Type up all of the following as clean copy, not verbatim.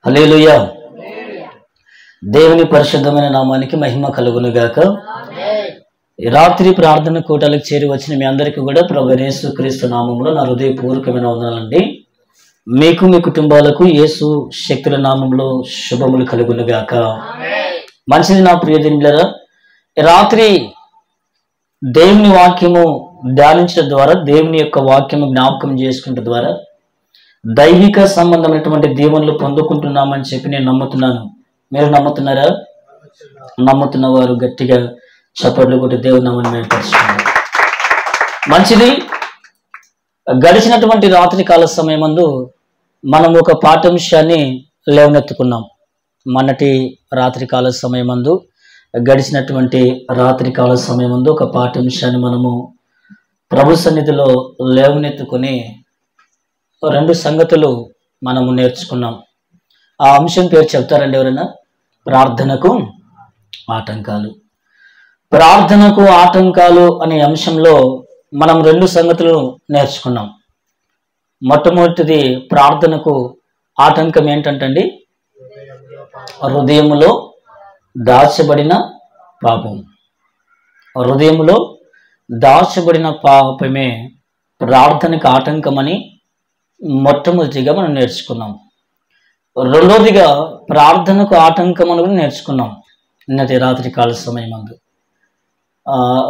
హల్లెలూయా. దేవుని పరిశుద్ధమైన నామానికి మహిమ కలుగును గాక. రాత్రి ప్రార్థన కూటాలకు చేరి వచ్చిన మీ అందరికీ కూడా ప్రభువైన యేసుక్రీస్తు నామములో నా హృదయపూర్వకమైన వందనాలండి. మీకు మీ కుటుంబాలకు యేసు శక్తుల నామంలో శుభములు కలుగును గాక. మంచిది నా ప్రియదినులారా, రాత్రి దేవుని వాక్యము ధ్యానించడం ద్వారా, దేవుని యొక్క వాక్యము జ్ఞాపకం చేసుకుంటం ద్వారా దైవిక సంబంధమైనటువంటి దీవెనలు పొందుకుంటున్నామని చెప్పి నేను నమ్ముతున్నాను. మీరు నమ్ముతున్నారా? నమ్ముతున్న వారు గట్టిగా చప్పట్లు కొట్టి దేవుని నామాన్ని మహిమపరచుకోండి. మంచిది. గడిచినటువంటి రాత్రి కాల సమయమందు మనం ఒక పాఠ్యాంశాన్ని లేవనెత్తుకున్నాం. మొన్నటి రాత్రి కాల సమయమందు, గడిచినటువంటి రాత్రి కాల సమయమందు ఒక పాఠ్యాంశాన్ని మనము ప్రభు సన్నిధిలో లేవనెత్తుకుని రెండు సంగతులు మనము నేర్చుకున్నాం. ఆ అంశం పేరు చెప్తారండి ఎవరైనా? ప్రార్థనకు ఆటంకాలు. ప్రార్థనకు ఆటంకాలు అనే అంశంలో మనం రెండు సంగతులు నేర్చుకున్నాం. మొట్టమొదటిది, ప్రార్థనకు ఆటంకం ఏంటంటండి? హృదయములో దాచబడిన పాపం. హృదయములో దాచబడిన పాపమే ప్రార్థనకు ఆటంకమని మొట్టమొదటిగా మనం నేర్చుకున్నాం. రెండోదిగా, ప్రార్థనకు ఆటంకం అని కూడా నేర్చుకున్నాం నిన్నటి రాత్రి కాల సమయమందు.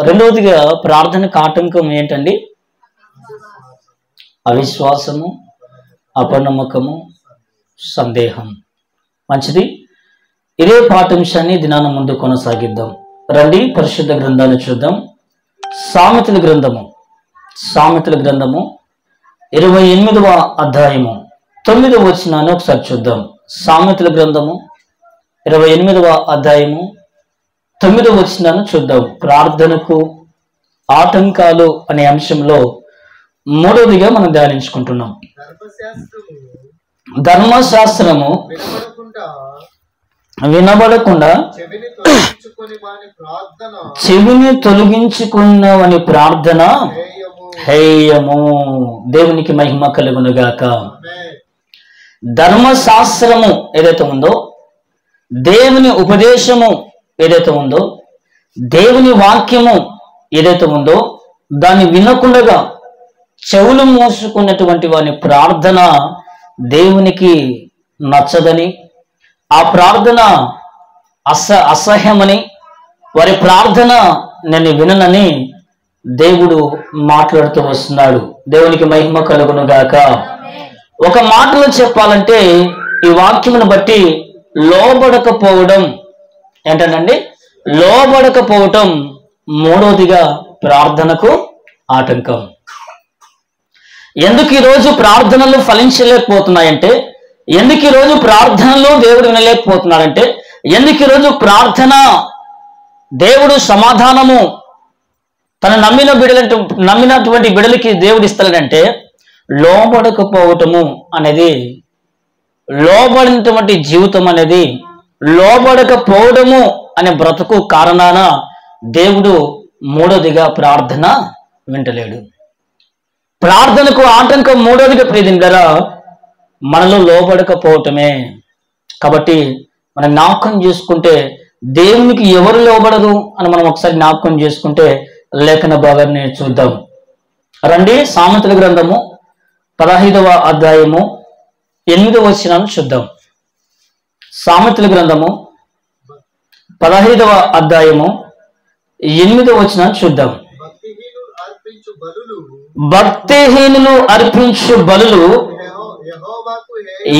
రెండవదిగా, ప్రార్థనకు ఆటంకం ఏంటండి? అవిశ్వాసము, అపనమ్మకము, సందేహం. మంచిది. ఇదే పాఠ్యాంశాన్ని దినాన ముందు కొనసాగిద్దాం. రండి, పరిశుద్ధ గ్రంథాన్ని చూద్దాం. సామెతల గ్రంథము 28వ అధ్యాయము 9వ వచనాన్ని ఒకసారి చూద్దాం. సామెతల గ్రంథము 28వ అధ్యాయము 9వ వచనాన్ని చూద్దాం. ప్రార్థనకు ఆటంకాలు అనే అంశంలో మూడవదిగా మనం ధ్యానించుకుంటున్నాం. ధర్మశాస్త్రము వినబడకుండా చెవిని తొలగించుకున్నవని ప్రార్థన హేయము. దేవునికి మహిమ కలుగునుగాక. ధర్మశాస్త్రము ఏదైతే ఉందో, దేవుని ఉపదేశము ఏదైతే ఉందో, దేవుని వాక్యము ఏదైతే ఉందో, దాన్ని వినకుండా చెవులు మోసుకున్నటువంటి వాని ప్రార్థన దేవునికి నచ్చదని, ఆ ప్రార్థన అసహ్యమని, వారి ప్రార్థన నేను విననని దేవుడు మాట్లాడుతూ వస్తున్నాడు. దేవునికి మహిమ కలుగును గాక. ఒక మాటలో చెప్పాలంటే ఈ వాక్యమును బట్టి లోబడకపోవడం ఏంటండి? లోబడకపోవటం మూడవదిగా ప్రార్థనకు ఆటంకం. ఎందుకు ఈరోజు ప్రార్థనలు ఫలించలేకపోతున్నాయంటే, ఎందుకు ఈరోజు ప్రార్థనలు దేవుడు వినలేకపోతున్నాడంటే, ఎందుకు ఈరోజు ప్రార్థన దేవుడు సమాధానము తన నమ్మినటువంటి బిడలకి దేవుడు ఇస్తాడంటే, లోబడకపోవటము అనేది, లోబడినటువంటి జీవితం అనేది, లోబడకపోవడము అనే బ్రతుకు కారణాన దేవుడు మూడోదిగా ప్రార్థన వింటలేడు. ప్రార్థనకు ఆటంకం మూడోదిగా ప్రియదిగా మనలో లోబడకపోవటమే. కాబట్టి మనం జ్ఞాపకం చేసుకుంటే, దేవునికి ఎవరు లోబడరు అని మనం ఒకసారి జ్ఞాపకం చేసుకుంటే లేఖన భాగాన్ని చూద్దాం. రండి, సామెతల గ్రంథము 15వ అధ్యాయము 8వ వచనాన్ని చూద్దాం. సామెతల గ్రంథము 15వ అధ్యాయము 8వ వచనాన్ని చూద్దాం. భక్తిహీనులు అర్పించు బలులు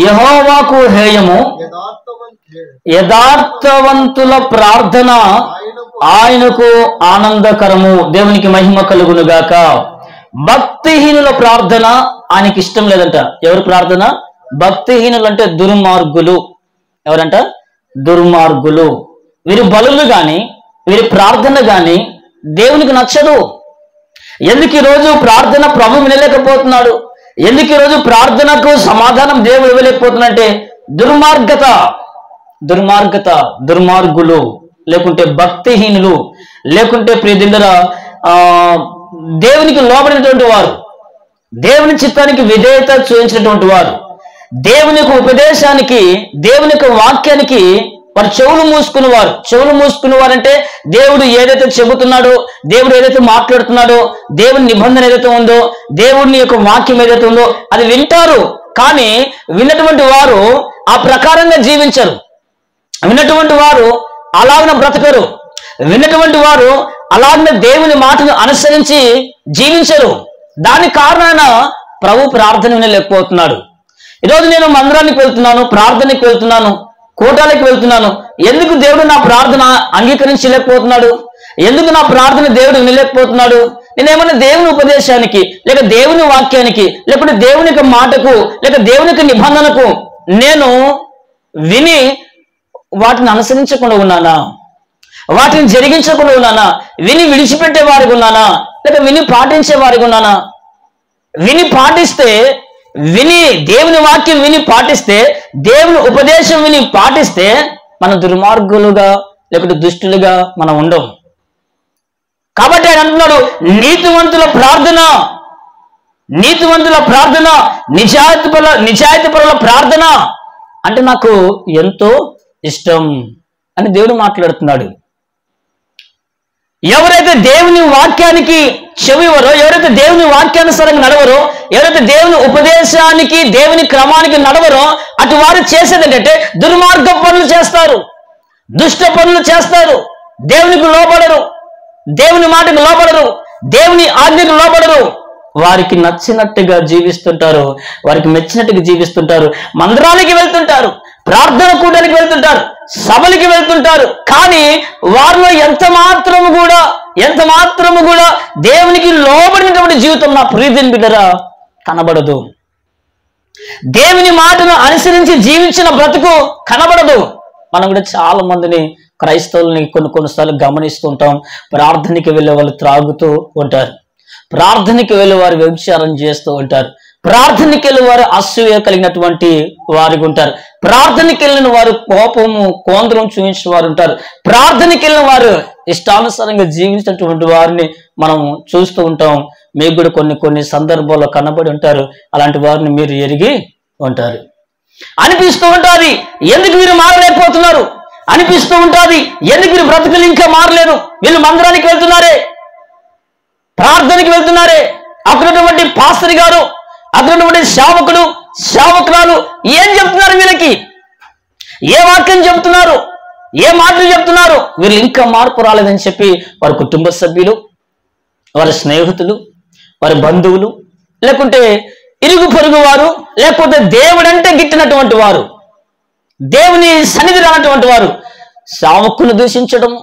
యెహోవాకు హేయము, యథార్థవంతుల ప్రార్థన ఆయనకు ఆనందకరము. దేవునికి మహిమ కలుగును గాక. భక్తిహీనుల ప్రార్థన ఆయనకి ఇష్టం లేదంట. ఎవరి ప్రార్థన? భక్తిహీనులు అంటే దుర్మార్గులు. ఎవరంట? దుర్మార్గులు. వీరి బలులు గాని, వీరి ప్రార్థన గాని దేవునికి నచ్చదు. ఎందుకు ఈరోజు ప్రార్థన ప్రభు వినలేకపోతున్నాడు? ఎందుకు ఈరోజు ప్రార్థనకు సమాధానం దేవుడు ఇవ్వలేకపోతున్నాడంటే దుర్మార్గులు, లేకుంటే భక్తిహీనులు, లేకుంటే ప్రియదిల్లరా దేవునికి లోబడినటువంటి వారు, దేవుని చిత్తానికి విధేయత చూపించినటువంటి వారు, దేవునికి ఉపదేశానికి, దేవునికి వాక్యానికి వారు చెవులు మూసుకునేవారు అంటే దేవుడు ఏదైతే చెబుతున్నాడో, దేవుడు ఏదైతే మాట్లాడుతున్నాడో, దేవుని నిబంధన ఏదైతే ఉందో, దేవుని యొక్క వాక్యం ఏదైతే ఉందో అది వింటారు. కానీ విన్నటువంటి వారు ఆ ప్రకారంగా జీవించరు. విన్నటువంటి వారు అలాగన బ్రతకరు. విన్నటువంటి వారు అలాగన దేవుని మాటను అనుసరించి జీవించరు. దాని కారణాన ప్రభు ప్రార్థన వినలేకపోతున్నాడు. ఈరోజు నేను మందిరానికి వెళ్తున్నాను, ప్రార్థనకి వెళ్తున్నాను, కూటాలకు వెళ్తున్నాను. ఎందుకు దేవుడు నా ప్రార్థన అంగీకరించలేకపోతున్నాడు? ఎందుకు నా ప్రార్థన దేవుడు వినలేకపోతున్నాడు? నేనేమన్నా దేవుని ఉపదేశానికి, లేక దేవుని వాక్యానికి, లేకపోతే దేవుని యొక్క మాటకు, లేక దేవుని యొక్క నిబంధనకు నేను విని వాటిని అనుసరించకుండా ఉన్నానా? వాటిని జరిగించకుండా ఉన్నానా? విని విడిచిపెట్టే వారికి ఉన్నానా? లేక విని పాటించే వారికి ఉన్నానా? విని పాటిస్తే, విని దేవుని వాక్యం విని పాటిస్తే, దేవుని ఉపదేశం విని పాటిస్తే మన దుర్మార్గులుగా లేకపోతే దుష్టులుగా మనం ఉండం. కాబట్టి ఆయన అంటున్నాడు, నీతివంతుల ప్రార్థన, నిజాయితీపరుల ప్రార్థన అంటే నాకు ఎంతో ఇష్టం అని దేవుడు మాట్లాడుతున్నాడు. ఎవరైతే దేవుని వాక్యానికి చెవివరో, ఎవరైతే దేవుని వాక్యానుసారంగా నడవరో, ఎవరైతే దేవుని ఉపదేశానికి, దేవుని క్రమానికి నడవరో అటు వారు చేసేది ఏంటంటే దుర్మార్గ పనులు చేస్తారు, దుష్ట పనులు చేస్తారు, దేవునికి లోబడరు, దేవుని మాటకు లోబడరు, దేవుని ఆజ్ఞకు లోబడరు. వారికి నచ్చినట్టుగా జీవిస్తుంటారు, వారికి మెచ్చినట్టుగా జీవిస్తుంటారు. మందిరానికి వెళ్తుంటారు, ప్రార్థన కూటానికి వెళ్తుంటారు, సభలకి వెళ్తుంటారు. కానీ వారిలో ఎంత మాత్రము కూడా దేవునికి లోబడినటువంటి జీవితం నా ప్రీతిని బిడ్డరా కనబడదు. దేవుని మాటను అనుసరించి జీవించిన బ్రతుకు కనబడదు. మనం కూడా చాలా మందిని, క్రైస్తవుల్ని కొన్నిసార్లు గమనిస్తూ ఉంటాం. ప్రార్థనకి వెళ్ళే వాళ్ళు త్రాగుతూ ఉంటారు, ప్రార్థనకి వెళ్ళే వారు వ్యభిచారం చేస్తూ ఉంటారు, ప్రార్థనకి వెళ్ళిన వారు అసూయ కలిగినటువంటి వారికి ఉంటారు, ప్రార్థనకి వెళ్ళిన వారు కోపము కోంద్రం చూపించిన వారు ఉంటారు, ప్రార్థనకి వెళ్ళిన వారు ఇష్టానుసారంగా జీవించినటువంటి వారిని మనం చూస్తూ ఉంటాం. మీకు కూడా కొన్ని సందర్భాల్లో కనబడి ఉంటారు. అలాంటి వారిని మీరు ఎరిగి ఉంటారు. అనిపిస్తూ ఉంటుంది, ఎందుకు వీరు మారలేకపోతున్నారు అనిపిస్తూ ఉంటుంది. ఎందుకు వీరు బ్రతుకులు ఇంకా మారలేదు? వీళ్ళు మందిరానికి వెళ్తున్నారే, ప్రార్థనకి వెళ్తున్నారే, అక్కడటువంటి పాస్టర్ గారు, అక్కడటువంటి సేవకురాలు ఏం చెప్తున్నారు? వీళ్ళకి ఏ వాక్యం చెప్తున్నారు? ఏ మాటలు చెప్తున్నారు? వీళ్ళు ఇంకా మార్పు రాలేదని చెప్పి వారి కుటుంబ సభ్యులు, వారి స్నేహితులు, వారి బంధువులు, లేకుంటే ఇరుగు పొరుగు వారు, లేకపోతే దేవుడంటే గిట్టినటువంటి వారు, దేవుని సన్నిధి రానటువంటి వారు సేవకులను దూషించడము,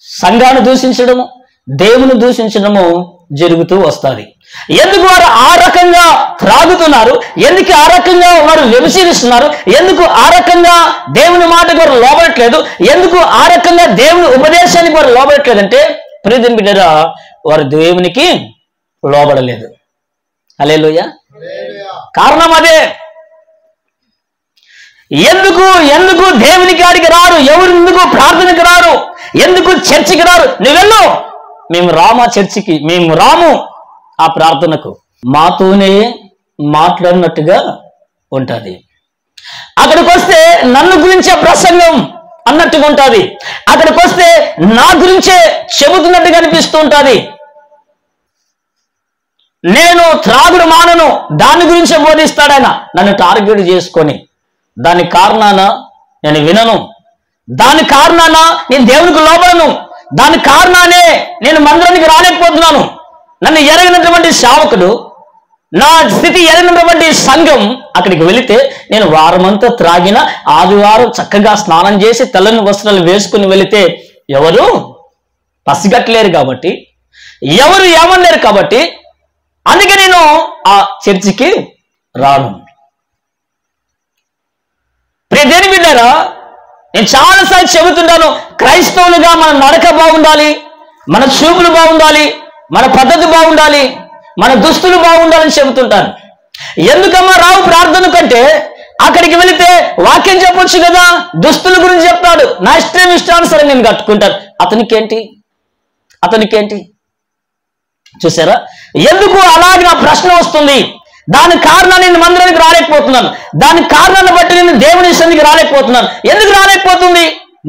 సంఘాన్ని దూషించడము, దేవుని దూషించడము జరుగుతూ వస్తుంది. ఎందుకు వారు ఆ రకంగా త్రాగుతున్నారు? ఎందుకు ఆ రకంగా వారు వ్యభిచరిస్తున్నారు? ఎందుకు ఆ రకంగా దేవుని మాటకు వారు లోబడట్లేదు? ఎందుకు ఆ రకంగా దేవుని ఉపదేశానికి వారు లోబడట్లేదంటే ప్రియమైన బిడ్డరా, వారు దేవునికి లోబడలేదు. హల్లెలూయా. కారణం అదే. ఎందుకు దేవుని కాడికి రారు? ఎవరు ఎందుకు ప్రార్థనకి రారు? ఎందుకు చర్చికి రారు? నువ్వు వెళ్ళు, మేము రామా చర్చికి, మేము రాము ఆ ప్రార్థనకు. మాతోనే మాట్లాడినట్టుగా ఉంటుంది. అక్కడికి వస్తే నన్ను గురించే ప్రసంగం అన్నట్టుగా ఉంటుంది. అక్కడికి వస్తే నా గురించే చెబుతున్నట్టుగా అనిపిస్తూ ఉంటుంది. నేను త్రాగుడు మానను, దాని గురించే బోధిస్తాడాయన నన్ను టార్గెట్ చేసుకొని. దాని కారణాన నేను వినను, దాని కారణాన నేను దేవునికి లోబడను, దాని కారణానే నేను మందిరానికి రాలేకపోతున్నాను. నన్ను ఎరగినటువంటి సేవకుడు, నా స్థితి ఎరగినటువంటి సంఘం అక్కడికి వెళితే నేను వారమంతా త్రాగిన, ఆదివారం చక్కగా స్నానం చేసి తెల్లని వస్త్రాలు వేసుకుని వెళితే ఎవరు పసిగట్టలేరు కాబట్టి, ఎవరు ఏమనలేరు కాబట్టి, అందుకే నేను ఆ చర్చికి రాను. ప్రియదేని బిడ్డారా, నేను చాలాసార్లు చెబుతుంటాను, క్రైస్తవులుగా మన నడక బాగుండాలి, మన చూపులు బాగుండాలి, మన పద్ధతి బాగుండాలి, మన దుస్తులు బాగుండాలని చెబుతుంటాను. ఎందుకమ్మా రావు ప్రార్థన కంటే? అక్కడికి వెళితే వాక్యం చెప్పొచ్చు కదా, దుస్తుల గురించి చెప్తాడు, నా ఇష్టానుసారం నేను కట్టుకుంటాను. అతనికేంటి చూసారా? ఎందుకు అలాగే నా ప్రశ్న వస్తుంది. దాని కారణాన్ని నేను మందిరానికి రాలేకపోతున్నాను, దాని కారణాన్ని బట్టి నేను దేవుని సన్నిధికి రాలేకపోతున్నాను. ఎందుకు రాలేకపోతుంది?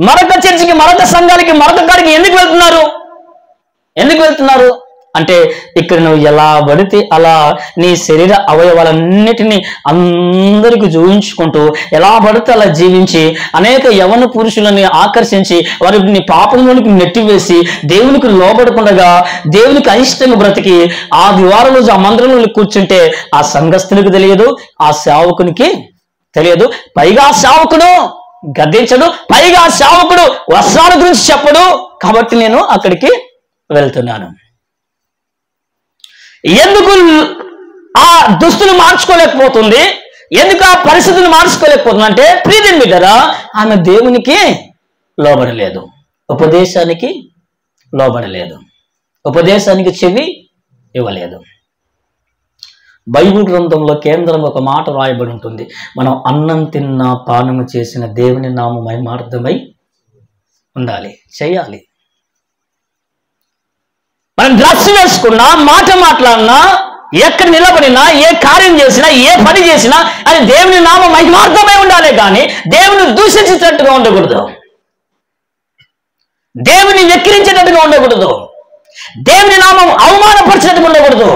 మరొక చర్చికి, మరొక సంఘానికి, మరొక కాడికి ఎందుకు వెళ్తున్నారు అంటే ఇక్కడ నువ్వు ఎలా పడితే అలా నీ శరీర అవయవాలన్నిటినీ అందరికి చూపించుకుంటూ ఎలా పడితే అలా జీవించి అనేక యవన పురుషులని ఆకర్షించి వారిని పాపంలోనికి నెట్టివేసి దేవునికి లోబడకుండా దేవునికి అయిష్టంగా బ్రతికి ఆ దివారం రోజు ఆ మందిరంలో కూర్చుంటే ఆ సంఘస్థునికి తెలియదు, ఆ సేవకునికి తెలియదు. పైగా సేవకుడు గద్దించడు, పైగా సేవకుడు వస్త్రాల గురించి చెప్పడు. కాబట్టి నేను అక్కడికి వెళ్తున్నాను. ఎందుకు ఆ దుస్తులు మార్చుకోలేకపోతుంది? ఎందుకు ఆ పరిస్థితులు మార్చుకోలేకపోతుంది అంటే ప్రియదేని బిడ్డరా, ఆమె దేవునికి లోబడలేదు, ఉపదేశానికి లోబడలేదు, ఉపదేశానికి చెవి ఇవ్వలేదు. బైబిల్ గ్రంథంలో కేంద్రంగా ఒక మాట రాయబడి ఉంటుంది, మనం అన్నం తిన్నా పానము చేసిన దేవుని నామం మహిమార్థమై ఉండాలి, చేయాలి. మనం డ్రెస్ వేసుకున్నా, మాట మాట్లాడినా, ఎక్కడ నిలబడినా, ఏ కార్యం చేసినా, ఏ పని చేసినా అది దేవుని నామం మహిమార్థమై ఉండాలి. కానీ దేవుని దూషించేటట్టుగా ఉండకూడదు, దేవుని వెక్కిరించేటట్టుగా ఉండకూడదు, దేవుని నామం అవమానపరిచేటట్టుగా ఉండకూడదు.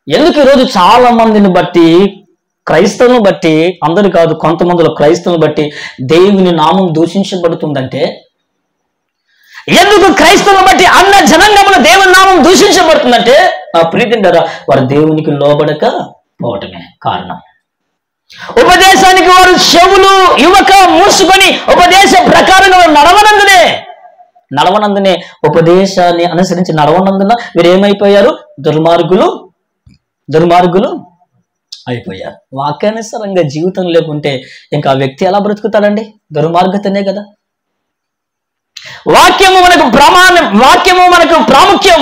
ఎందుకు ఈరోజు చాలా మందిని బట్టి, క్రైస్తవులను బట్టి, అందరు కాదు కొంతమందిలో క్రైస్తవులను బట్టి దేవుని నామం దూషించబడుతుందంటే, ఎందుకు క్రైస్తవులను బట్టి అన్న జనాంగముల దేవుని నామం దూషించబడుతుందంటే ఆ ప్రీతింటారా వారు దేవునికి లోబడక పోవటమే కారణం. ఉపదేశానికి వారు చెవులు యువక మూసుకొని ఉపదేశ ప్రకారంగా నడవనందునే ఉపదేశాన్ని అనుసరించి నడవనందున వీరు ఏమైపోయారు? దుర్మార్గులు అయిపోయారు. వాక్యానుసారంగా జీవితం లేకుంటే ఇంకా ఆ వ్యక్తి ఎలా బ్రతుకుతాడండి? దుర్మార్గతనే కదా. వాక్యము మనకు ప్రాముఖ్యం.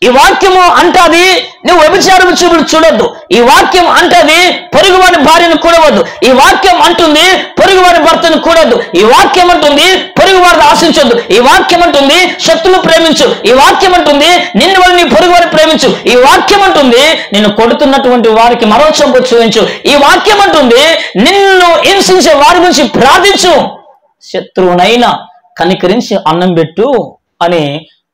ఈ వాక్యము అంటది నువ్వు వ్యభిచారము చూపుడు చూడొద్దు. ఈ వాక్యం అంటది పొరుగువాని భార్యను కూడవద్దు. ఈ వాక్యం అంటుంది పొరుగువాని భర్తను కూడొద్దు. ఈ వాక్యం అంటుంది పొరుగువారిని ఆశించొద్దు. ఈ వాక్యం అంటుంది శత్రువును ప్రేమించు. ఈ వాక్యం అంటుంది నిన్ను వల్ల నీ పొరుగువారిని ప్రేమించు. ఈ వాక్యం అంటుంది నిన్ను కొడుతున్నటువంటి వారికి మరో చంపు చూపించు. ఈ వాక్యం అంటుంది నిన్ను హింసించే వారి గురించి ప్రార్థించు, శత్రువునైనా కనికరించి అన్నం పెట్టు అని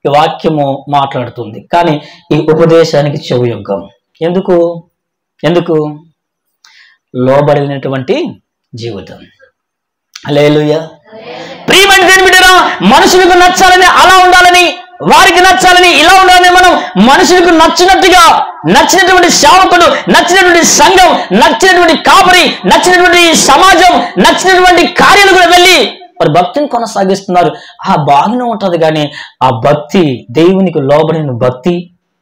ఈ వాక్యము మాట్లాడుతుంది. కానీ ఈ ఉపదేశానికి చెవియొగ్గం. ఎందుకు? లోబడినటువంటి జీవితం. హల్లెలూయా. ప్రియమైన దేవుని బిడ్డలారా, మనుషులకు నచ్చాలని అలా ఉండాలని, వారికి నచ్చాలని ఇలా ఉండాలని మనం మనుషులకు నచ్చినటువంటి సేవకుడు, నచ్చినటువంటి సంఘం, నచ్చినటువంటి కాపరి, నచ్చినటువంటి సమాజం, నచ్చినటువంటి కార్యాలు కూడా వెళ్ళి వారు భక్తిని కొనసాగిస్తున్నారు. ఆ బాగానే ఉంటది. కానీ ఆ భక్తి దేవునికి లోబడిన భక్తి,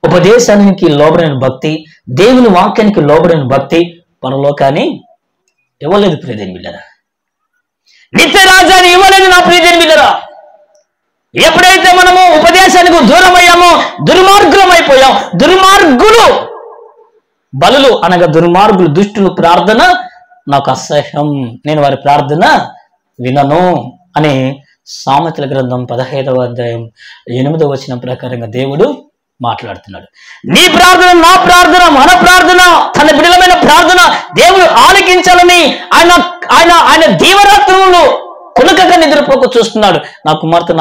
ఉపదేశానికి లోబడిన భక్తి, దేవుని వాక్యానికి లోబడిన భక్తి పరలోకాన్ని ఇవ్వలేదు. ప్రియదేని బిడ్డరా, నిత్య రాజ్యాన్ని ఇవ్వలేదు నా ప్రియదేని బిడ్డరా. ఎప్పుడైతే మనము ఉపదేశానికి దూరం అయ్యామో దుర్మార్గులం అయిపోయాం. దుర్మార్గులు బలులు అనగా దుర్మార్గులు, దుష్టులు ప్రార్థన నాకు అసహ్యం, నేను వారి ప్రార్థన వినను అని సామెతల గ్రంథం 15వ అధ్యాయం 8వ వచనం ప్రకారంగా దేవుడు మాట్లాడుతున్నాడు. నీ ప్రార్థన, నా ప్రార్థన, మన ప్రార్థన, తన బిడ్డలమైన ప్రార్థన దేవుడు ఆలకించాలని ఆయన దీవరాత్రులు కునకక నిద్రపోక చూస్తున్నాడు. నా కుమార్తె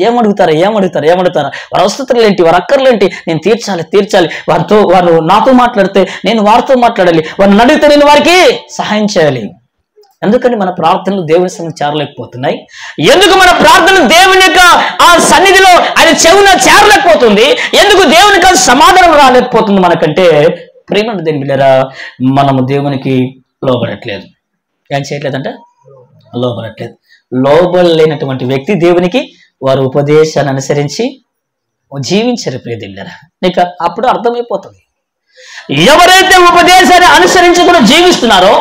ఏమడుగుతారా వారి అవసరాలు ఏంటి, వారి అక్కర్లేంటి, నేను తీర్చాలి. వారు నాతో మాట్లాడితే నేను వారితో మాట్లాడాలి, వారిని అడిగితే నేను వారికి సహాయం చేయాలి. ఎందుకని మన ప్రార్థనలు దేవుని సన్నిధికి చేరలేకపోతున్నాయి? ఎందుకు మన ప్రార్థనలు దేవుని యొక్క ఆ సన్నిధిలో ఆయన చెవున చేరలేకపోతుంది? ఎందుకు దేవునికి సమాధానం రాలేకపోతుంది మనకంటే? ప్రేమ దేని బిడ్డరా, మనము దేవునికి లోబడట్లేదు. ఏం చేయట్లేదంటే లోబడట్లేదు. లోబడలేనటువంటి వ్యక్తి దేవునికి వారు ఉపదేశాన్ని అనుసరించి జీవించారు. ప్రియ బిడ్డరా, నీకు అప్పుడు అర్థమైపోతుంది. ఎవరైతే ఉపదేశాన్ని అనుసరించుకుని జీవిస్తున్నారో,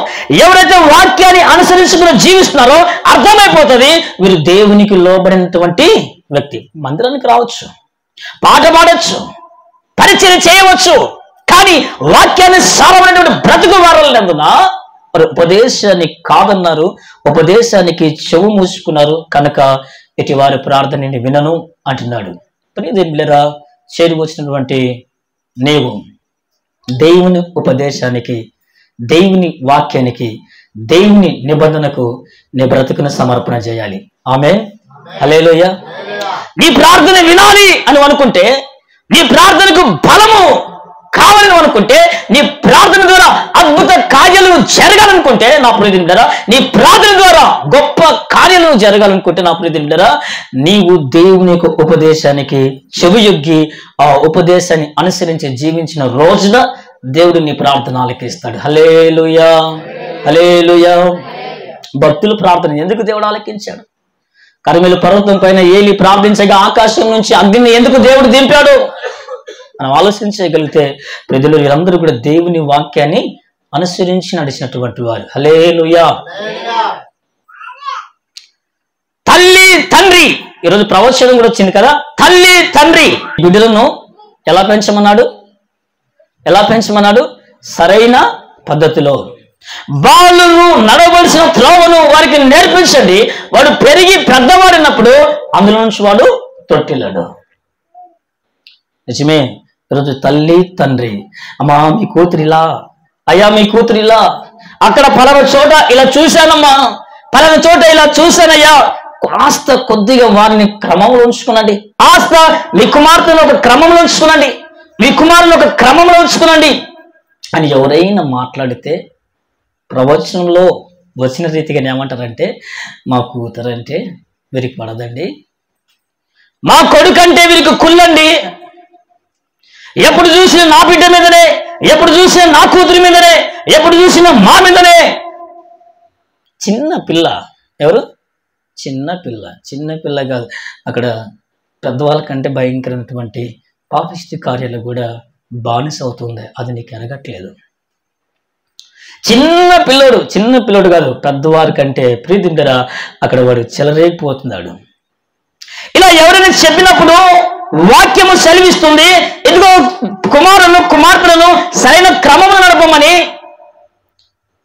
ఎవరైతే వాక్యాన్ని అనుసరించుకుని జీవిస్తున్నారో అర్థమైపోతుంది వీరు దేవునికి లోబడినటువంటి వ్యక్తి. మందిరానికి రావచ్చు, పాట పాడవచ్చు, పరిచయం చేయవచ్చు, కానీ వాక్యాన్ని సారమైనటువంటి బ్రతుకు వారలేనందున వారు ఉపదేశాన్ని కాదన్నారు, ఉపదేశానికి చెవు మూసుకున్నారు. కనుక ఇటు వారి ప్రార్థనని వినను అంటున్నాడు. ప్రియదేవులారా, చేరి వచ్చినటువంటి నీవు దేవుని ఉపదేశానికి, దేవుని వాక్యానికి, దేవుని నిబంధనకు నీ బ్రతుకును సమర్పణ చేయాలి. ఆమేన్. హల్లెలూయా. నీ ప్రార్థన వినాలి అని అనుకుంటే, నీ ప్రార్థనకు బలము కావాలని అనుకుంటే, నీ ప్రార్థన ద్వారా అద్భుత కార్యాలు జరగాలనుకుంటే నా ప్రియమిత్రులారా, నీ ప్రార్థన ద్వారా గొప్ప కార్యాలు జరగాలనుకుంటే నా ప్రియమిత్రులారా, నీవు దేవుని యొక్క ఉపదేశానికి చెవియొగ్గి ఆ ఉపదేశాన్ని అనుసరించి జీవించిన రోజున దేవుడు నీ ప్రార్థన ఆలకిస్తాడు. హల్లెలూయా, హల్లెలూయా. భక్తులు ప్రార్థన ఎందుకు దేవుడు ఆలకించాడు? కర్మెలు పర్వతం పైన ఏలి ప్రార్థించగా ఆకాశం నుంచి అగ్నిని ఎందుకు దేవుడు దింపాడు? మనం ఆలోచించగలిగితే ప్రజలు వీరందరూ కూడా దేవుని వాక్యాన్ని అనుసరించి నడిచినటువంటి వారు. హల్లెలూయా. తల్లి తండ్రి, ఈరోజు ప్రవచనం కూడా వచ్చింది కదా, తల్లి తండ్రి బిడ్డలను ఎలా పెంచమన్నాడు? ఎలా పెంచమన్నాడు? సరైన పద్ధతిలో. బాలును నడవలసిన త్రోవను వారికి నేర్పించండి, వాడు పెరిగి పెద్దవాడినప్పుడు అందులో నుంచి వాడు తొట్టిల్లాడు. నిజమే. ఈరోజు తల్లి తండ్రి, అమ్మా మీ కూతురిలా, అయ్యా మీ కూతురిలా, అక్కడ పలానా చోట ఇలా చూశానమ్మా, పలానా చోట ఇలా చూశానయ్యా, కాస్త కొద్దిగా వారిని క్రమంలో ఉంచుకునండి. కాస్త మీ కుమార్తెను ఒక క్రమంలో ఉంచుకునండి, మీ కుమారుని ఒక క్రమంలో ఉంచుకునండి అని ఎవరైనా మాట్లాడితే ప్రవచనంలో వచ్చిన రీతిగా ఏమంటారంటే, మా కూతురంటే వీరికి పడదండి, మా కొడుకంటే వీరికి కుళ్ళండి, ఎప్పుడు చూసినా నా బిడ్డ మీదనే, ఎప్పుడు చూసినా నా కూతురి మీదనే, ఎప్పుడు చూసినా మా మీదనే. చిన్న పిల్ల, ఎవరు? చిన్న పిల్ల. చిన్న పిల్ల కాదు, అక్కడ పెద్దవాళ్ళ కంటే భయంకరమైనటువంటి పాపిష్టి కార్యాలు కూడా బానిస అవుతుంది. అది నీకు ఎనగట్లేదు. చిన్న పిల్లోడు కాదు, పెద్దవారి కంటే ప్రీతి దగ్గర అక్కడ వాడు చెలరేగిపోతున్నాడు. ఇలా ఎవరైనా చెప్పినప్పుడు వాక్యము సెలవిస్తుంది, ఇదిగో కుమార్తెలను సరైన క్రమమును నడపమని,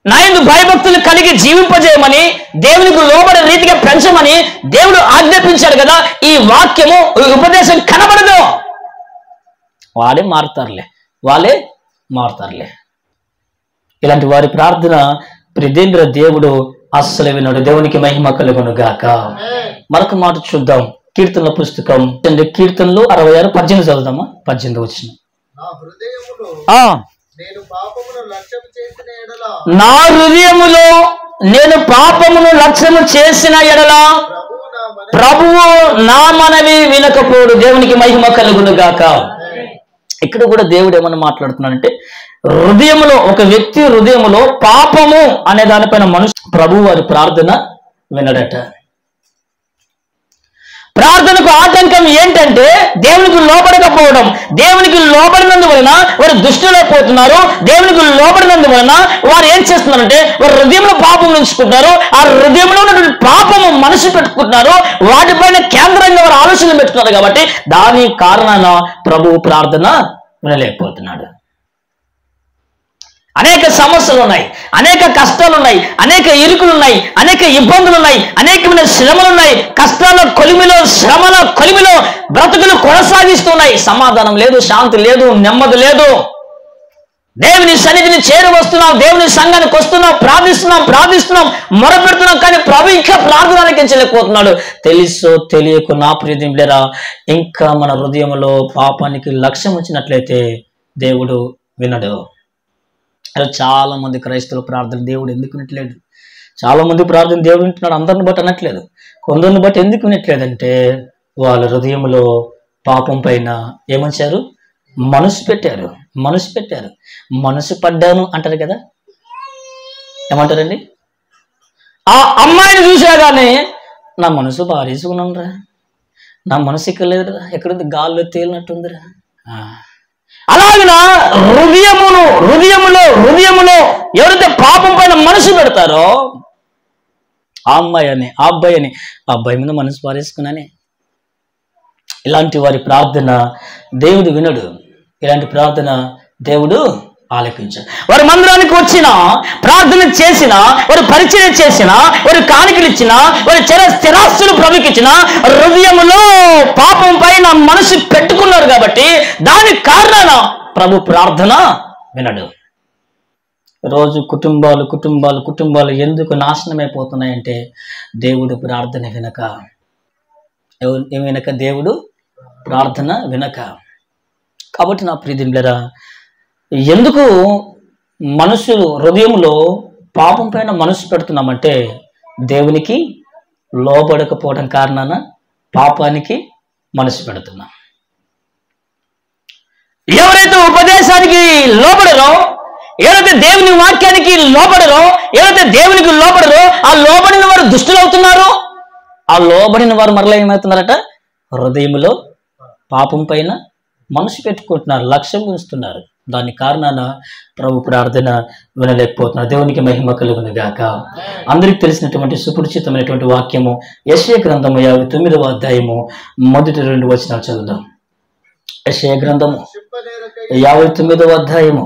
నా యందు భయభక్తులు కలిగి జీవింపజేయమని, దేవునికి లోబడే రీతిగా పెంచమని దేవుడు ఆజ్ఞాపించాడు కదా. ఈ వాక్యము ఉపదేశం కనబడదు, వాళ్ళే మారుతారులే. ఇలాంటి వారి ప్రార్థన ప్రిదేంద్ర దేవుడు అస్సలు వినడు. దేవునికి మహిమ కలుగును గాక. మరొక మాట చూద్దాం. కీర్తనల పుస్తకం కీర్తనలు 66:18 చదువుదామా? 18 వచ్చిన, నా హృదయములో నేను పాపమును లక్ష్యము చేసిన ఎడల ప్రభువు నా మనవి వినకపోడు. దేవునికి మహిమ కలుగును గాక. ఇక్కడ కూడా దేవుడు ఏమన్నా మాట్లాడుతున్నాడంటే, హృదయములో, ఒక వ్యక్తి హృదయములో పాపము అనే దానిపైన ప్రభువు వారి ప్రార్థన వినడట. ప్రార్థనకు ఆటంకం ఏంటంటే దేవునికి లోబడకపోవడం. దేవునికి లోబడినందువలన వారు దుష్టులో పోతున్నారు. దేవునికి లోబడినందువలన వారు ఏం చేస్తున్నారంటే, వారు హృదయంలో పాపం ఉంచుకుంటున్నారు. ఆ హృదయంలో ఉన్నటువంటి పాపము మనసు పెట్టుకుంటున్నారు. వాటిపైన కేంద్రంగా వారు ఆలోచనలు పెట్టుకున్నారు. కాబట్టి దాని కారణాన ప్రభువు ప్రార్థన వినలేకపోతున్నాడు. అనేక సమస్యలు ఉన్నాయి, అనేక కష్టాలు ఉన్నాయి, అనేక ఇరుకులు ఉన్నాయి, అనేక ఇబ్బందులు ఉన్నాయి, అనేకమైన శ్రమలు ఉన్నాయి. కష్టాల కొలిమిలో, శ్రమల కొలిమిలో బ్రతుకులు కొనసాగిస్తున్నాయి. సమాధానం లేదు, శాంతి లేదు, నెమ్మది లేదు. దేవుని సన్నిధిని చేరి వస్తున్నాం, దేవుని సంఘానికి వస్తున్నాం, ప్రార్థిస్తున్నాం, మొరపెడుతున్నాం, కానీ ప్రభు ఇంకా ప్రార్థన ఆలకించలేకపోతున్నాడు. తెలుసో తెలియకు నా ప్రియదేవుడా, ఇంకా మన హృదయంలో పాపానికి లక్ష్యం వచ్చినట్లయితే దేవుడు వినడు. చాలా మంది క్రైస్తవుల ప్రార్థన దేవుడు ఎందుకు వినట్లేదు? చాలా మంది ప్రార్థన దేవుడు వింటున్నాడు, అందరిని బట్టి అనట్లేదు. కొందరిని బట్టి ఎందుకు వినట్లేదంటే, వాళ్ళ హృదయంలో పాపం పైన ఏమంచారు? మనసు పెట్టారు. మనసు పడ్డాను అంటారు కదా, ఏమంటారండి? ఆ అమ్మాయిని చూసాగానే నా మనసు బారేసుకున్నాంరా, నా మనసు ఇక్కడ లేదురా, ఎక్కడుంది, గాల్లో తేలినట్టుందిరా. అలాగిన హృదయములో ఎవరైతే పాపం పైన మనసు పెడతారో, ఆ అమ్మాయి అని, ఆ అబ్బాయి అని, ఆ అబ్బాయి మీద మనసు పారేసుకున్నానే. ఇలాంటి వారి ప్రార్థన దేవుడు వినడు. ఇలాంటి ప్రార్థన దేవుడు ఆలకించాడు. వారి మందిరానికి వచ్చిన, ప్రార్థన చేసిన, వారు పరిచయం చేసిన, వారు కానుకలు ఇచ్చిన, వారి స్థిరాస్తులు ప్రభుకి ఇచ్చిన, హృదయములో పాపం పైన మనసు పెట్టుకున్నారు కాబట్టి దాని కారణాన ప్రభు ప్రార్థన వినడు. రోజు కుటుంబాలు ఎందుకు నాశనమైపోతున్నాయంటే దేవుడు ప్రార్థన వినక. దేవుడు ప్రార్థన వినక. కాబట్టి నా ప్రియమిత్రులారా, ఎందుకు మనుషులు హృదయంలో పాపం పైన మనసు పెడుతున్నామంటే దేవునికి లోబడకపోవడం కారణాన పాపానికి మనసు పెడుతున్నాం. ఎవరైతే ఉపదేశానికి లోబడరో, ఎవరైతే దేవుని వాక్యానికి లోబడరో, ఎవరైతే దేవునికి లోబడరో, ఆ లోబడిన వారు దుష్టులు అవుతున్నారు. ఆ లోబడిన వారు మరలా ఏమవుతున్నారట? హృదయంలో పాపం పైన మనసు పెట్టుకుంటున్నారు, లక్ష్యం ఉంచుతున్నారు. దాని కారణాన ప్రభు ప్రార్థన వినలేకపోతున్నారు. దేవునికి మహిమ కలుగును గాక. అందరికి తెలిసినటువంటి సుపరిచితమైనటువంటి వాక్యము యెషయా గ్రంథము 59వ అధ్యాయము మొదటి 2 వచనాలు చదువుదాం. యెషయా గ్రంథము 59వ అధ్యాయము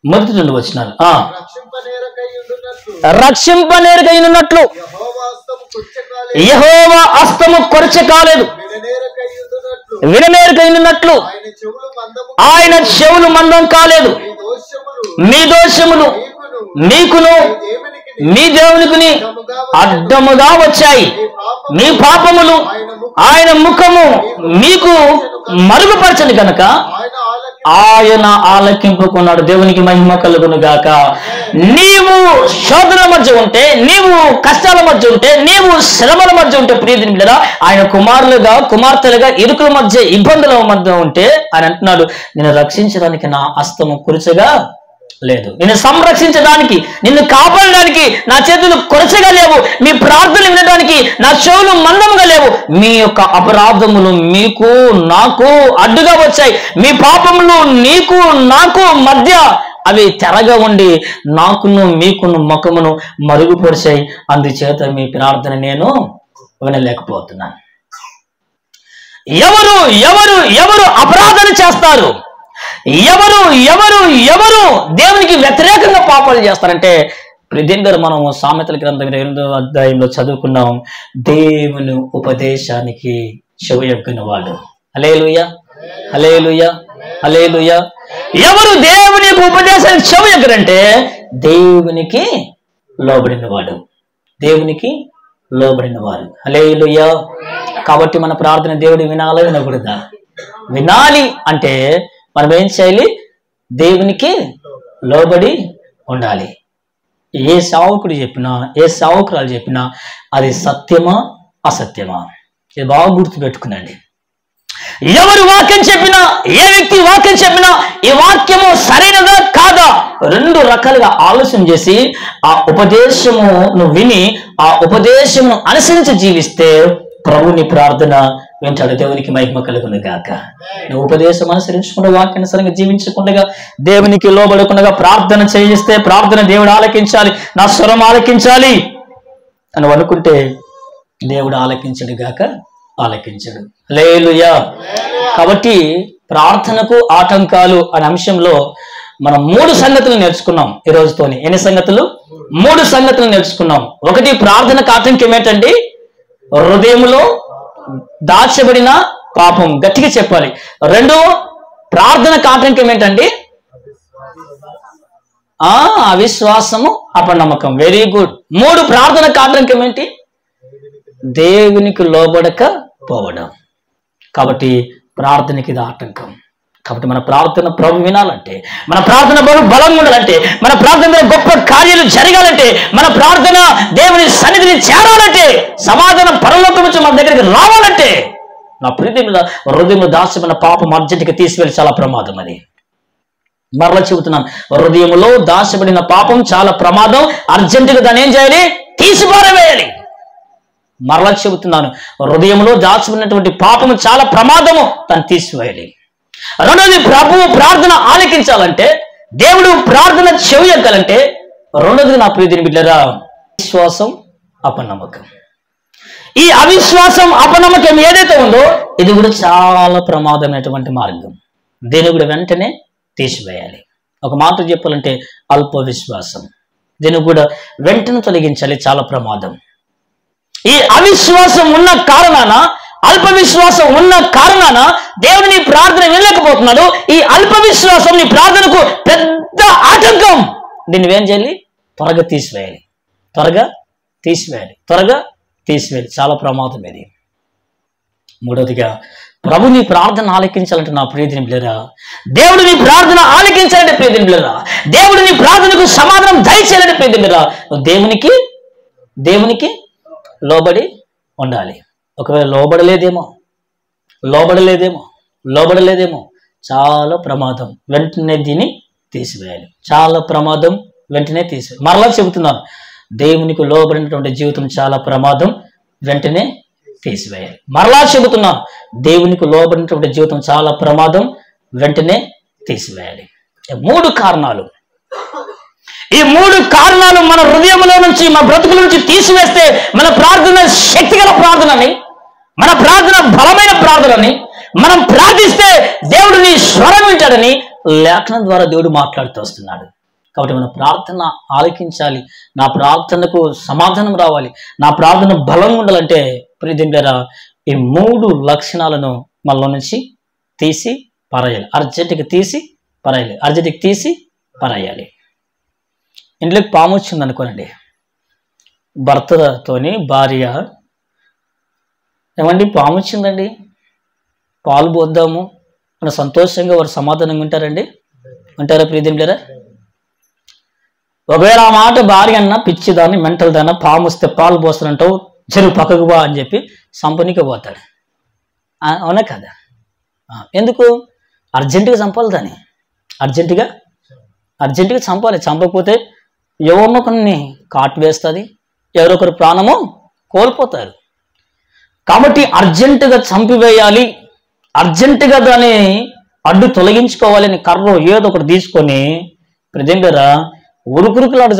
మొదటి 2 వచనాలు. రక్షింపనేరకైనట్లు యెహోవా హస్తము కొరచ కాలేదు, విననేరకైనట్లు ఆయన చెవులు మందం కాలేదు. మీ దోషములు మీకును మీ దేవునికి అడ్డముగా వచ్చాయి. మీ పాపములు ఆయన ముఖము మీకు మరుగుపరచని కనుక ఆయన ఆలకింపుకున్నాడు. దేవునికి మహిమ కలుగును గాక. నీవు శోధన మధ్య ఉంటే, నీవు కష్టాల మధ్య ఉంటే, నీవు శ్రమల మధ్య ఉంటే ప్రియదిని బిడ్డలారా, ఆయన కుమార్తెలుగా ఇరుకుల మధ్య ఇబ్బందుల మధ్య ఉంటే ఆయన అంటున్నాడు, నిన్ను రక్షించడానికి నా హస్తము కురుచగా లేదు, నిన్ను సంరక్షించడానికి, నిన్ను కాపాడడానికి నా చేతులు కొరచగా లేవు, మీ ప్రార్థనలు వినడానికి నా చెవులు మందముగా లేవు. మీ యొక్క అపరాధములు మీకు నాకు అడ్డుగా వచ్చాయి. మీ పాపములు నీకు నాకు మధ్య అవి తెరగా ఉండి నాకును మీకును ముఖమును మరుగుపరిచాయి. అందుచేత మీ ప్రార్థన నేను వినలేకపోతున్నాను. ఎవరు ఎవరు ఎవరు అపరాధన చేస్తారు, ఎవరు ఎవరు ఎవరు దేవునికి వ్యతిరేకంగా పాపాలు చేస్తారంటే ప్రతిందరు మనం సామెతల గ్రంథం 8వ అధ్యాయంలో చదువుకున్నాం. దేవుని ఉపదేశానికి చెవియొగ్గని వాడు. హల్లెలూయా, హల్లెలూయా, హల్లెలూయా. ఎవరు దేవుని ఉపదేశానికి చెవియొగ్గరంటే దేవునికి లోబడిన వాడు, దేవునికి లోబడిన వారు. హల్లెలూయా. కాబట్టి మన ప్రార్థన దేవుడు వినాలా వినకూడదా? వినాలి అంటే మనం ఏం చేయాలి? దేవునికి లోబడి ఉండాలి. ఏ సేవకుడు చెప్పినా, ఏ సేవకురాలు చెప్పినా అది సత్యమా అసత్యమా, ఇది బాగా గుర్తుపెట్టుకునండి. ఎవరు వాక్యం చెప్పినా, ఏ వ్యక్తి వాక్యం చెప్పినా ఈ వాక్యము సరైనదా కాదా 2 రకాలుగా ఆలోచన చేసి ఆ ఉపదేశమును విని ఆ ఉపదేశమును అనుసరించి జీవిస్తే ప్రభుని ప్రార్థన వింటాడు. దేవునికి మహిమ కలుగును గాక. నువ్వు ఉపదేశం అనుసరించకుండా, వాక్యానుసారంగా జీవించకుండా, దేవునికి లోబడకుండా ప్రార్థన చేయిస్తే ప్రార్థన దేవుడు ఆలకించాలి, నా స్వరం ఆలకించాలి అని అనుకుంటే దేవుడు ఆలకించడు గాక, ఆలకించడు. హల్లెలూయా. కాబట్టి ప్రార్థనకు ఆటంకాలు అనే అంశంలో మనం 3 సంగతులు నేర్చుకున్నాం ఈ రోజుతోని. ఎన్ని సంగతులు? 3 సంగతులు నేర్చుకున్నాం. ఒకటి, ప్రార్థనకు ఆటంకం ఏంటండి? హృదయంలో దాచబడిన పాపం. గట్టిగా చెప్పాలి. 2, ప్రార్థనకు ఆటంకం ఏంటండి? అవిశ్వాసము, అపనమ్మకం. Very good. 3, ప్రార్థనకు ఆటంకం ఏంటి? దేవునికి లోబడకపోవడం. కాబట్టి ప్రార్థనకి ఇది ఆటంకం. కాబట్టి మన ప్రార్థన ప్రభు వినాలంటే, మన ప్రార్థన ప్రభు బలంగా ఉండాలంటే, మన ప్రార్థన గొప్ప కార్యాలు జరగాలంటే, మన ప్రార్థన దేవుని సన్నిధిని చేరాలంటే, సమాధానం పరలోకం నుంచి మన దగ్గరికి రావాలంటే, నా ప్రీతిలో హృదయంలో దాచబడిన పాపం అర్జెంటుగా తీసివెళ్ళి చాలా ప్రమాదం. అది మరలా చెబుతున్నాను, హృదయంలో దాచబడిన పాపం చాలా ప్రమాదం. అర్జెంటుగా దాన్ని ఏం చేయాలి? తీసి పారవేయాలి. మరలా చెబుతున్నాను, హృదయంలో దాచబడినటువంటి పాపము చాలా ప్రమాదము, దాన్ని తీసివేయాలి. 2, ప్రభువు ప్రార్థన ఆలకించాలంటే, దేవుడు ప్రార్థన చెవియొగ్గాలంటే, 2 నా ప్రియమైన బిడ్డలారా, విశ్వాసం, అపనమ్మకం. ఈ అవిశ్వాసం, అపనమ్మకం ఏదైతే ఉందో ఇది కూడా చాలా ప్రమాదమైనటువంటి మార్గం. దీన్ని కూడా వెంటనే తీసివేయాలి. ఒక మాట చెప్పాలంటే అల్ప విశ్వాసం, దీన్ని కూడా వెంటనే తొలగించాలి. చాలా ప్రమాదం. ఈ అవిశ్వాసం ఉన్న కారణాన అల్ప విశ్వాసం ఉన్న కారణాన దేవుడు నీ ప్రార్థన వినలేకపోతున్నాడు. ఈ అల్ప విశ్వాసం నీ ప్రార్థనకు పెద్ద ఆటంకం. దీన్ని ఏం చేయాలి? త్వరగా తీసివేయాలి, త్వరగా తీసివేయాలి, త్వరగా తీసివేయాలి. చాలా ప్రమాదం ఇది. మూడవదిగా, ప్రభు నీ ప్రార్థన ఆలకించాలంటే నా ప్రియదిని బిడ్డలారా, దేవుడు నీ ప్రార్థన ఆలకించాలంటే ప్రియదిని బిడ్డలారా, దేవుడు నీ ప్రార్థనకు సమాధానం దయచేయాలంటే ప్రియదిని బిడ్డలారా, దేవునికి లోబడి ఉండాలి. ఒకవేళ లోబడలేదేమో చాలా ప్రమాదం. వెంటనే దీన్ని తీసివేయాలి. చాలా ప్రమాదం. వెంటనే తీసివేయాలి. మరలా చెబుతున్నాను, దేవునికి లోబడినటువంటి జీవితం చాలా ప్రమాదం. వెంటనే తీసివేయాలి. మరలా చెబుతున్నాను, దేవునికి లోబడినటువంటి జీవితం చాలా ప్రమాదం. వెంటనే తీసివేయాలి. 3 కారణాలు. ఈ 3 కారణాలు మన హృదయంలో నుంచి, మన బ్రతుకుల నుంచి తీసివేస్తే మన ప్రార్థన శక్తిగల ప్రార్థనని, మన ప్రార్థన బలమైన ప్రార్థనని, మనం ప్రార్థిస్తే దేవుడు నీ స్వరం వింటాడని లేఖనం ద్వారా దేవుడు మాట్లాడుతూ వస్తున్నాడు. కాబట్టి మన ప్రార్థన ఆలకించాలి. నా ప్రార్థనకు సమాధానం రావాలి, నా ప్రార్థన బలంగా ఉండాలంటే ప్రియదింటారా, ఈ 3 లక్షణాలను మనలో నుంచి తీసి పారేయాలి. అర్జెంటుగా తీసి పారేయాలి. ఇంట్లోకి పాము వచ్చింది అనుకోనండి, భర్తతోని భార్య, ఏమండి పాము వచ్చిందండి, పాలు పోద్దాము అని సంతోషంగా వారు సమాధానంగా ఉంటారా ప్రియదింటారా? ఒకవేళ ఆ మాట భార్య అన్న పిచ్చిదాన్ని, మెంటల్ దాన్న, పాము వస్తే పాలు పోస్తానంటావు, చెరువు పక్కకు బా అని చెప్పి సంపనికి పోతాడు. అవునా కదా? ఎందుకు? అర్జెంటుగా చంపాలి దాన్ని, అర్జెంటుగా చంపాలి. చంపకపోతే ఎవరినో కొన్ని కాటు వేస్తుంది, ఎవరొకరు ప్రాణము కోల్పోతారు. కాబట్టి అర్జెంటుగా చంపివేయాలి, అర్జెంటుగా దాన్ని అడ్డు తొలగించుకోవాలని కర్ర ఏదో ఒకటి తీసుకొని ప్రజెంటరా ఉరుకురుకులాడు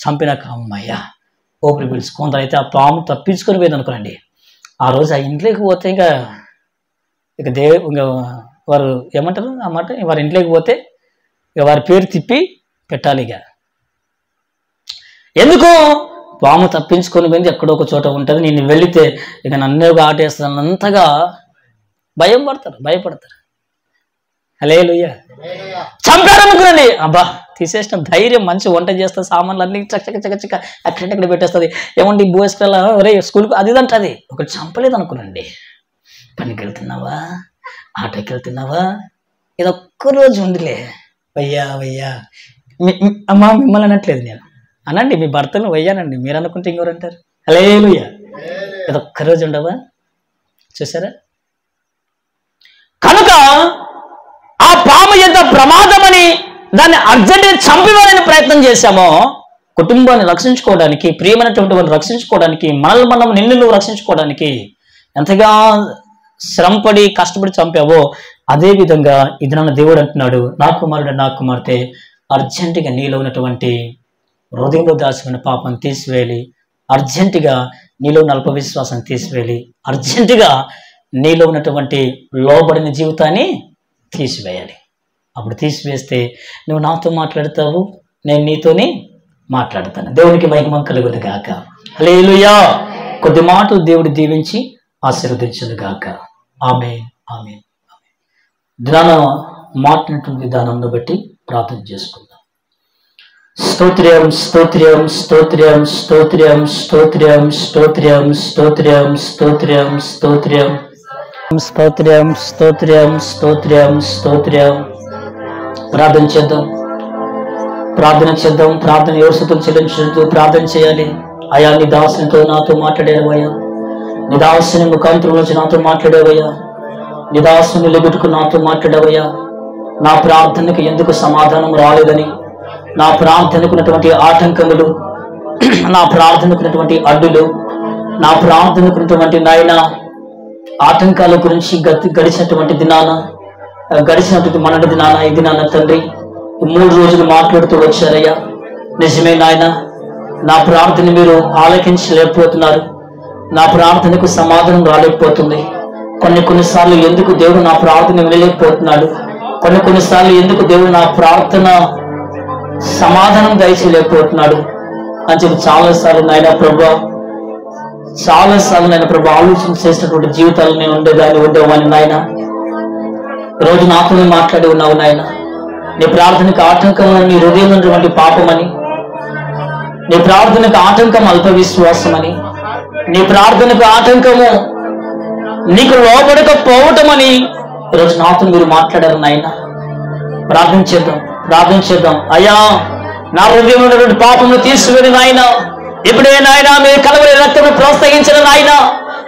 చంపినాక అమ్మయ్య ఊపిరి పీల్చుకుంటారు. అయితే ఆ పాము తప్పించుకొని పోయింది అనుకోండి. ఆ రోజు ఆ ఇంట్లోకి పోతే ఇంకా వారు ఏమంటారు ఆ మాట, వారి ఇంట్లోకి పోతే ఇక వారి పేరు తిప్పి పెట్టాలి. ఎందుకు? పాము తప్పించుకొని పోయింది, ఎక్కడో ఒక చోట ఉంటుంది, నేను వెళితే ఇక నన్నే ఒక ఆటేస్తాను అంతగా భయపడతారు. హల్లెలూయా. చంపారనుకునండి, అబ్బా తీసేసిన ధైర్యం, మంచి వంట చేస్తా, సామాన్లు అన్ని చక్క అక్కడ పెట్టేస్తుంది. ఏమండి బోస్కల్లా ఒరే స్కూల్కి అది అంటది. ఒకటి చంపలేదు అనుకునండి, పనికి వెళ్తున్నావా, ఆటోకి వెళ్తున్నావా, ఇది ఒక్కరోజు ఉండిలే వయ్యా అమ్మా మిమ్మల్ని అనట్లేదు నేను, అనండి మీ భర్తను వయ్యానండి, మీరు అనుకుంటే ఇంకోరు అంటారు. హల్లెలూయా. ఇది ఒక్కరోజు ఉండవా? చూసారా? కనుక ఆ పాము ఎంత ప్రమాదమని దాన్ని అర్జెంటుగా చంపివేయాలని ప్రయత్నం చేశామో, కుటుంబాన్ని రక్షించుకోవడానికి, ప్రియమైనటువంటి వారిని రక్షించుకోవడానికి, మనల్ని నిన్ను రక్షించుకోవడానికి ఎంతగా శ్రమపడి కష్టపడి చంపావో, అదే విధంగా ఇది నన్ను దేవుడు అంటున్నాడు, నా కుమారుడు నా కుమార్తె, అర్జెంటుగా నీలో ఉన్నటువంటి హృదయంలో దాచిన పాపం తీసివేయాలి, అర్జెంటుగా నీలో అల్ప విశ్వాసం తీసివేయాలి, అర్జెంటుగా నీలో ఉన్నటువంటి లోబడిన జీవితాన్ని తీసివేయాలి. అప్పుడు తీసివేస్తే నువ్వు నాతో మాట్లాడతావు, నేను నీతోనే మాట్లాడతాను. దేవునికి మహిమ కలుగును గాక. హల్లెలూయా. కొద్ది మాటలు దేవుడు దీవించి ఆశీర్వదించును గాక. ఆమేన్, ఆమేన్. దినాన మాట్లాడినటువంటి విధానంలో బట్టి ప్రార్థన చేసుకుందాం. స్తోత్రం స్తోత్రం స్తోత్రం స్తోత్రం స్తోత్రం స్తోత్రం స్తోత్రం స్తోత్రం స్తోత్రం స్తోత్రం స్తోత్రం స్తోత్రం స్తోత్రం. ప్రార్థన చేద్దాం. ఎవరి స్తుతులు చెల్లించుతూ ప్రార్థన చేయాలి. అయా నీ దాసునితో నాతో మాట్లాడేవయ్యా, నీ దాసుని ముఖాంతరం నుంచి నాతో మాట్లాడేవయ్యా, నీ దాసుని నిలబెట్టుకు నాతో మాట్లాడేవయ్యా. నా ప్రార్థనకు ఎందుకు సమాధానం రాలేదని, నా ప్రార్థనకున్నటువంటి ఆటంకములు, నా ప్రార్థనకున్నటువంటి అడ్డులు, నా ప్రార్థనకున్నటువంటి నాయన ఆటంకాల గురించి గడిచినటువంటి మొన్నటి దినాన ఈ దినాన తండ్రి 3 రోజులు మాట్లాడుతూ వచ్చారయ్యా. నిజమే నాయన, నా ప్రార్థన మీరు ఆలకించలేకపోతున్నారు, నా ప్రార్థనకు సమాధానం రాలేకపోతుంది. కొన్నిసార్లు ఎందుకు దేవుడు నా ప్రార్థన వినలేకపోతున్నాడు, కొన్నిసార్లు ఎందుకు దేవుడు నా ప్రార్థన సమాధానం దయచేయలేకపోతున్నాడు అని చెప్పి చాలాసార్లు నాయన ప్రభువా చాలాసార్లు నేను ప్రభు ఆలోచన చేసినటువంటి జీవితాలు నేను ఉండేవాడిని నాయన. ఈరోజు నాతో మాట్లాడి ఉన్నావు నాయన. నీ ప్రార్థనకు ఆటంకం నీ హృదయం ఉన్నటువంటి పాపమని, నీ ప్రార్థనకు ఆటంకం అల్ప విశ్వాసమని, నీ ప్రార్థనకు ఆటంకము నీకు లోబడకపోవటమని ఈరోజు నాతో మీరు మాట్లాడారు నాయన. ప్రార్థన చేద్దాం. అయ్యా, నా హృదయం ఉన్నటువంటి పాపమును తీసుకుని నాయన, ఇప్పుడే నాయన మీ కలవరి రక్తము ప్రోత్సహించిన నాయన,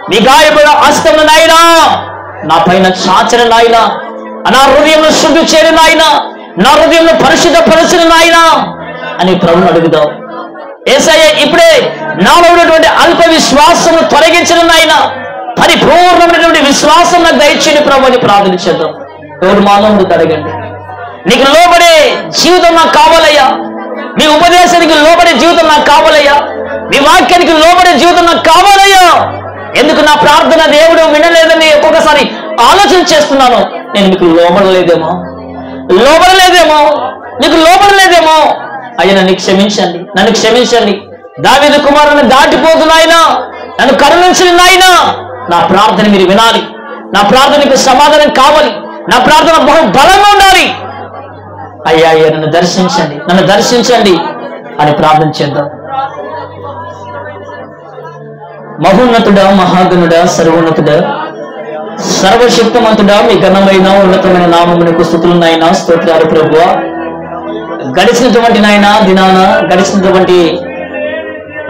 మీ గాయపడిన హస్తమును నాయన నా పైన చాచిన నాయన, నా హృదయంలో శుద్ధి చేయని నాయన, నా హృదయంలో పరిశుద్ధపరచిన నాయన అని ప్రభువును అడుగుదాం. యేసయ్య, ఇప్పుడే నాలో ఉన్నటువంటి అల్ప విశ్వాసము తొలగించిన నాయన, పరిపూర్ణమైనటువంటి విశ్వాసం నాకు దయచేయండి ప్రభు అని ప్రార్థన చేద్దాం. ఎవరు మానవుడు అడగండి. నీకు లోబడే జీవితం నాకు కావాలయ్యా, మీ ఉపదేశానికి లోబడే జీవితం నాకు కావాలయ్యా, మీ వాక్యానికి లోబడే జీవితం నాకు కావాలయ్యా. ఎందుకు నా ప్రార్థన దేవుడు వినలేదని ఒక్కొక్కసారి ఆలోచన చేస్తున్నాను. నేను మీకు లోబడలేదేమో, నీకు లోబడలేదేమో. అయ్యా, నన్ను క్షమించండి. దావీదు కుమారుని దాటిపోతున్నాయినా నన్ను కరుణించండి నాయన. నా ప్రార్థన మీరు వినాలి, నా ప్రార్థనకు సమాధానం కావాలి, నా ప్రార్థన బహు బలంగా ఉండాలి. అయ్యా, నన్ను దర్శించండి అని ప్రార్థన చేద్దాం. మహోన్నతుడా, మహాగణుడా, సర్వోన్నతుడా, సర్వశక్తిమంతుడా, మీ ఘనమైన ఉన్నతమైన నామమునకు స్తుతులున్నాయన, స్తోత్రాలు ప్రభువా. గడిచినటువంటి నాయన దినాన, గడిచినటువంటి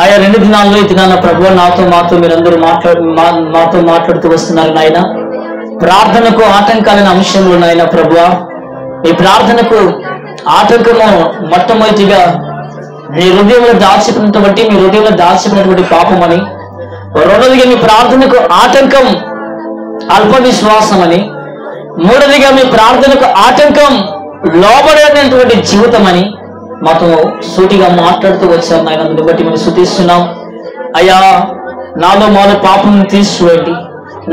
ఆయా 2 దినాల్లో ఈ దినాన ప్రభువా మాతో మీరందరూ మాట్లాడుతూ వస్తున్నారు నాయన. ప్రార్థనకు ఆటంకాలైన అంశంలో నాయన ప్రభువా, ఈ ప్రార్థనకు ఆటంకము మొట్టమొదటిగా మీ హృదయంలో దాచిపెట్టినటువంటి పాపమని, రెండవదిగా మీ ప్రార్థనకు ఆటంకం అల్ప విశ్వాసం అని, మూడవదిగా మీ ప్రార్థనకు ఆటంకం లోబడేటువంటి జీవితం అని మాతో సూటిగా మాట్లాడుతూ వచ్చారు నాయన. అందుని బట్టి మేము స్తుతిస్తున్నాం. అయ్యా, నాలో మాలో పాపం తీసివేయండి,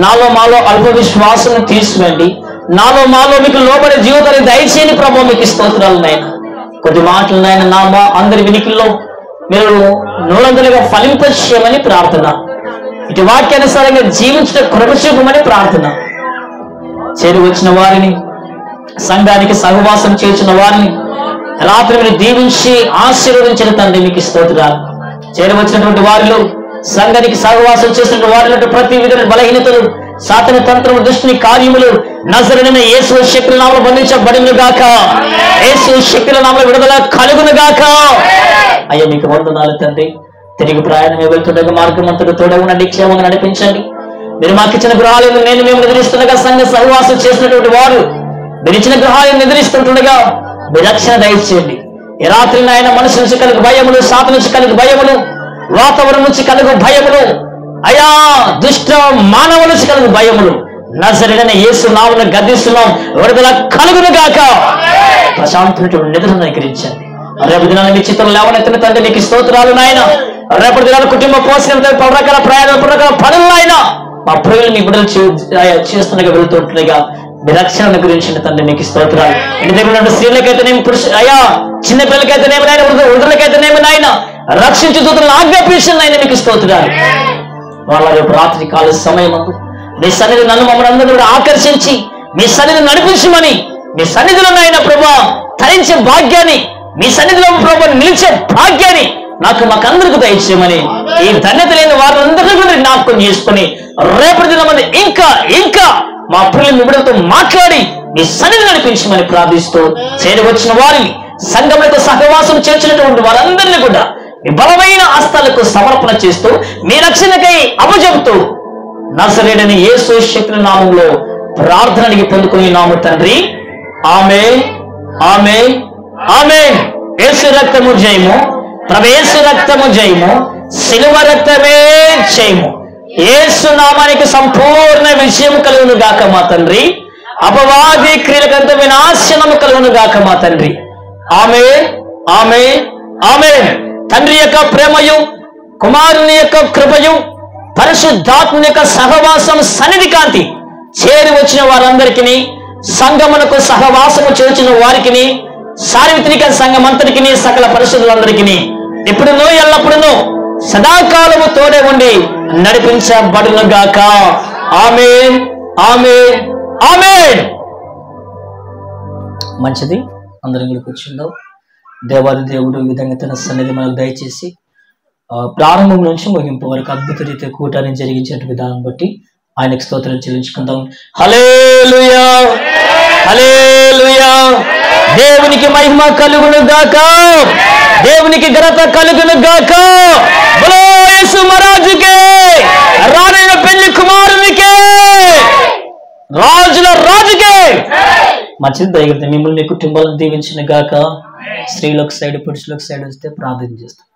నాలో మాలో అల్ప విశ్వాసం తీసివేయండి, నాలో మాలో మీకు లోబడే జీవితాన్ని దయచేయని ప్రభావ మీకు స్తోత్రాలు నాయన. కొద్ది మాటలు నాయన నా అందరి వినికిల్లో మీరు నూరంతలుగా ఫలింపచేయమని ప్రార్థన, ఇటు వాక్యానుసారంగా జీవించడం కృప చూపమని ప్రార్థన. చేరి వచ్చిన వారిని, సంఘానికి సహవాసం చేసిన వారిని రాత్రి మీరు దీవించి ఆశీర్వదించిన తండ్రి మీకు స్తోత్రాలు. చేరి వచ్చినటువంటి వారిలో, సంఘానికి సహవాసం చేసిన వారిలో ప్రతి విధమైన బలహీనతలు, సాతాను తంత్రము, దుష్టుని కార్యములు నజరేయుడైన యేసు శక్తుల నామములో బంధించబడును గాక. యేసు శక్తుల నామములో విడుదల కలుగును గాక. అయ్యా, మీకు వందనాలు తండ్రి. తిరిగి ప్రయాణమే వెళ్తుండగా మార్గం అంతటా తోడవునండి, క్షేమంగా నడిపించండి. మీరు మాకు ఇచ్చిన గృహాలను మేము నిద్రిస్తుండగా, సంఘ సహవాసం చేసినటువంటి వారు మీరు ఇచ్చిన గృహాలను నిద్రిస్తుండగా మీ రక్షణ దయచేయండి. ఈ రాత్రి నాయన మనుషు నుంచి కలుగు భయములు, సాత నుంచి కలుగు భయములు, వాతావరణం నుంచి కలుగు భయములు, అయా దుష్ట మానవుల నుంచి కలుగు భయములు నజరేయుడైన యేసు నామమున గద్దిస్తున్నాం. విడుదల కలుగును గాక. ప్రశాంతమైన నిద్రను అనుగ్రహించండి. రేపు దినాన్ని మీ చిత్రం లేవనెత్తిన తండ్రి నీకు స్తోత్రాలు నాయన. రేపటి దినాన్ని కుటుంబ పోషణ, రకరకాల ప్రయాణాలు, రకరకాల పనులు నాయన మా ప్రియులు మీ బిడ్డలు చేస్తుండగా వెళుతుంటుండగా మీ రక్షణ గురించి తండ్రి నీకు స్తోత్రాలు. ఇంటి దగ్గర ఉన్న స్త్రీలకైతేనేమి, అయ్యా చిన్న పిల్లలకైతేనేమి నాయన, వృద్ధులకైతేనేమి నాయన రక్షించు దూతలను ఆజ్ఞాపించండి నాయన మీకు స్తోత్రాలు. వాళ్ళ రేపు రాత్రి కాల సమయం మీ సన్నిధి నన్ను మమ్మల్ని అందరూ కూడా ఆకర్షించి మీ సన్నిధి నడిపించమని, మీ సన్నిధిలో నాయన ప్రభా తరించే భాగ్యాన్ని, మీ సన్నిధిలో ప్రభా నిలిచే భాగ్యాన్ని మాకందరికీ దయచేయమని, ఈ ధన్యత లేని వారందరినీ కూడా జ్ఞాపకం చేసుకుని రేపటి దినమంది ఇంకా మా ప్రియుల బిడ్డలతో మాట్లాడి మీ సన్నిధి నడిపించమని ప్రార్థిస్తూ, చేరి వచ్చిన వారిని, సంఘములతో సహవాసం చేర్చినటువంటి వారందరినీ కూడా మీ బలమైన హస్తాలకు సమర్పణ చేస్తూ మీ రక్షణకై అప్పజెపుతూ నజరేయుడైన యేసు శక్తి నామములో ప్రార్థనకి పొందుకుని నాము తండ్రి. ఆమేన్, ఆమేన్, ఆమేన్. యేసు రక్తము జయము, ప్రవేశు రక్తము జయము, శిలువ రక్తమే జయము. యేసు నామానికి సంపూర్ణ విజయం కలుగును గాక మా తండ్రి. అపవాది క్రియలకంత వినాశనము కలుగును గాక మా తండ్రి. ఆమేన్, ఆమేన్, ఆమేన్. తండ్రి యొక్క ప్రేమయు, కుమారుని యొక్క కృపయు, పరిశుద్ధాత్మ యొక్క సహవాసం, సన్నిధి కాంతి చేరి వచ్చిన వారందరికీ, సంఘమునకు సహవాసము చేర్చిన వారికి, సార్వత్రిక సంఘమంతటికి, సకల పరిశుద్ధులందరికీ ఇప్పుడును ఎల్లప్పుడును సదాకాలము తోడే ఉండి నడిపించబడునుగాక. ఆమేన్, ఆమేన్, ఆమేన్. మంచిది, అందరం కూడా కూర్చుందాం. దేవాది దేవుడు ఈ విధంగా తన సన్నిధి మనకు దయచేసి ప్రారంభం నుంచి ముగింపు వరకు అద్భుత రీతిగా కూటాన్ని జరిగించే విధానం బట్టి ఆయనకు స్తోత్రం చెల్లించుకుందాం. హల్లెలూయా, హల్లెలూయా. దేవునికి మహిమ కలుగును గాక, దేవునికి ఘనత కలుగును గాక. బోలో యేసు మహారాజుకే, రాణైన పెళ్లి కుమారునికే, రాజుల రాజుకే. మంచిది, దయగలిగితే మిమ్మల్ని కుటుంబాలను దీవించిన గాక. స్త్రీలకు సైడ్, పురుషులకు సైడ్ వస్తే ప్రార్థన చేస్తాం.